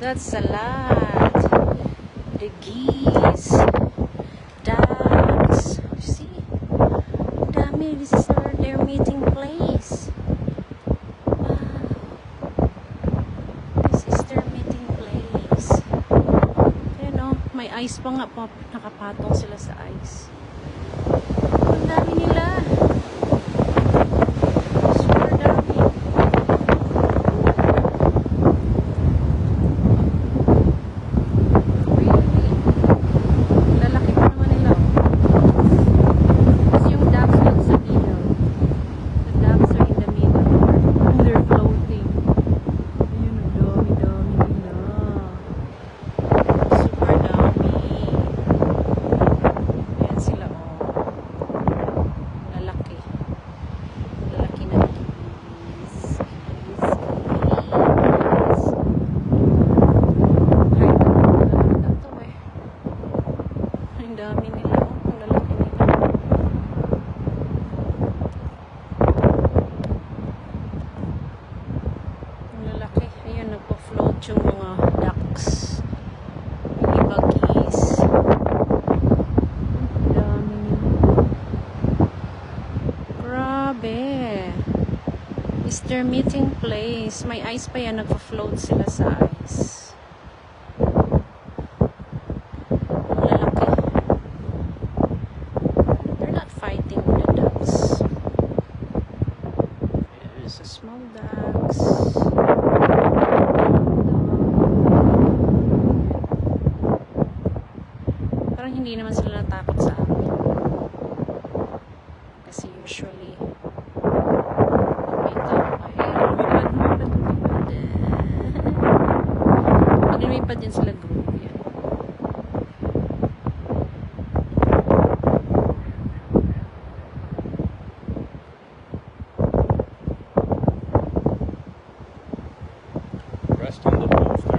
That's a lot. The geese, ducks. You see? Ang dami. This is their meeting place. Wow. This is their meeting place. Ayan o. May ice pa nga po. Nakapatong sila sa ice. Ang dami nila. Super dami. Really? Lalaki pa naman nila. Tapos yung doves dun sa middle. The doves are in the middle. And they're floating. Ayun, ang dami-dami nila. Super dami. Ayan sila, oh. Lalaki. Lalaki na geese. Geese. Ay, lalaki to eh. Ang dami nila, oh. Ang lalaki nila. Ang lalaki. Ayan, nagpa-float yung mga ducks. Yung iba geese. Ang dami nila. Grabe. It's their meeting place. May ice pa yan. Nagpa-float sila sa ice. Ang lalaki. They're not fighting with the ducks. There's a small ducks. Parang hindi naman sila natakot sa amin. Kasi usually, may tao pa. Pag lumipad din sila group yan. Rest on the post.